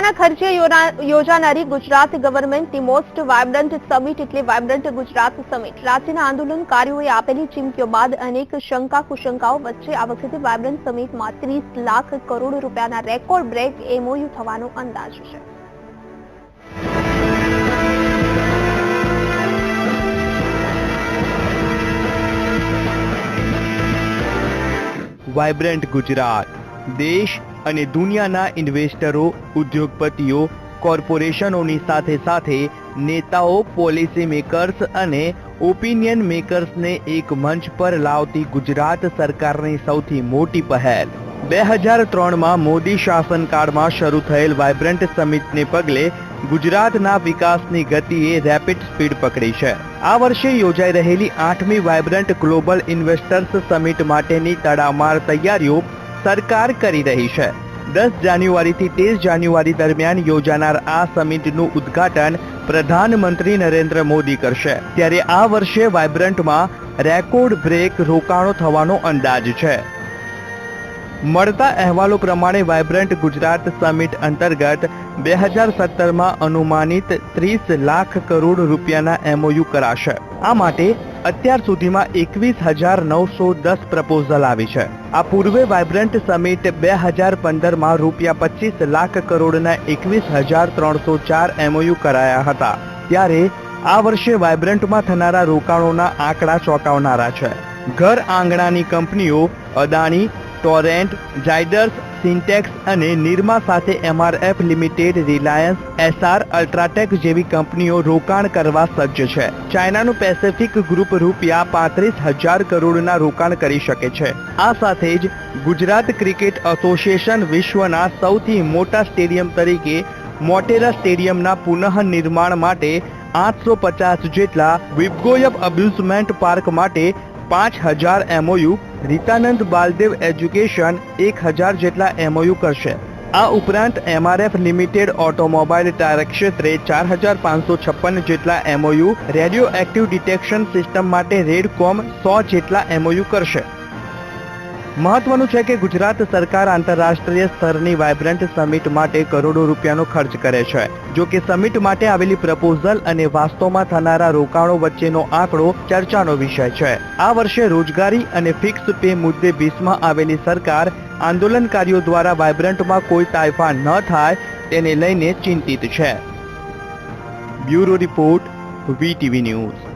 રૂપિયાના ખર્ચે યોજાનારી ગુજરાત ગવર્મેન્ટની મોસ્ટ વાયબ્રન્ટ સમિટ એટલે વાયબ્રન્ટ ગુજરાત સમિટ રાજ્યના આંદોલનકારીઓએ આપેલી ચીમકીઓ બાદ અનેક શંકા કુશંકાઓ વચ્ચે આ વખતે વાયબ્રન્ટ સમિટમાં 30 લાખ કરોડ રૂપિયાના રેકોર્ડ બ્રેક એમઓયુ થવાનો અંદાજ છે। વાયબ્રન્ટ ગુજરાત દેશ અને દુનિયાના ઇન્વેસ્ટરો, ઉદ્યોગપતિઓ, કોર્પોરેશનોની સાથે સાથે નેતાઓ, પોલિસી મેકર્સ અને ઓપિનિયન મેકર્સને એક મંચ પર લાવતી ગુજરાત સરકારની સૌથી મોટી પહેલ 2003માં મોદી શાસનકાળમાં શરૂ થયેલ વાયબ્રન્ટ સમિટને પગલે ગુજરાતના વિકાસની ગતિએ રેપિડ સ્પીડ પકડી છે। આ વર્ષે યોજાઈ રહેલી 8મી વાયબ્રન્ટ ગ્લોબલ ઇન્વેસ્ટર્સ સમિટ માટેની તડામાર તૈયારીઓ સરકાર કરી રહી છે। 10 જાન્યુઆરીથી 13 જાન્યુઆરી દરમિયાન યોજાનાર આ સમિટનું ઉદ્ઘાટન પ્રધાનમંત્રી નરેન્દ્ર મોદી કરશે। ત્યારે આ વર્ષે વાયબ્રન્ટમાં રેકોર્ડ બ્રેક રોકાણો થવાનો અંદાજ છે। મળતા અહેવાલો પ્રમાણે વાયબ્રન્ટ ગુજરાત સમિટ અંતર્ગત 2017માં અનુમાનિત 30 લાખ કરોડ રૂપિયાના એમઓયુ કરાશે। આ માટે અત્યાર સુધીમાં 21,910 પ્રપોઝલ આવી છે। આ પૂર્વે વાયબ્રન્ટ સમિટ 2015માં રૂપિયા 25 લાખ કરોડના 21,304 એમઓયુ કરાયા હતા। ત્યારે આ વર્ષે વાયબ્રન્ટમાં થનારા રોકાણોના આંકડા ચોંકાવનારા છે। ઘર આંગણાની કંપનીઓ અદાણી, ટોરેન્ટ, ઝાયડસ, સિન્ટેક્સ અને નિરમા સાથે MRF limited, Reliance, SR, UltraTech જેવી કંપનીઓ રોકાણ કરવા સજ્જ છે। ચાઇનાનું પેસિફિક ગ્રુપ રૂપિયા 35,000 કરોડના રોકાણ કરી શકે છે। આ સાથે જ ગુજરાત ક્રિકેટ એસોસિએશન વિશ્વના સૌથી મોટા સ્ટેડિયમ તરીકે મોટેરા સ્ટેડિયમના પુનઃનિર્માણ માટે 850 જેટલા, વિબગોયબ અમ્યુઝમેન્ટ પાર્ક માટે 5,000 એમઓયુ, રીતાનંદ બાલદેવ એજ્યુકેશન 1,000 જેટલા એમઓયુ કરશે। આ ઉપરાંત એમઆરએફ લિમિટેડ ઓટોમોબાઈલ ટાયર ક્ષેત્રે 4,556 જેટલા MOU, radio active detection system માટે રેડકોમ 100 જેટલા એમઓયુ કરશે। મહત્વનું છે કે ગુજરાત સરકાર આંતરરાષ્ટ્રીય સ્તરની વાયબ્રન્ટ સમિટ માટે કરોડો રૂપિયાનો ખર્ચ કરે છે। જો કે સમિટ માટે આવેલી પ્રપોઝલ અને વાસ્તવમાં થનારા રોકાણો વચ્ચેનો આંકડો ચર્ચાનો વિષય છે। આ વર્ષે રોજગારી અને ફિક્સ પે મુદ્દે ભીસમાં આવેલી સરકાર આંદોલનકારીઓ દ્વારા વાયબ્રન્ટમાં કોઈ તાયફા ન થાય તેને લઈને ચિંતિત છે। Bureau report, VTV news.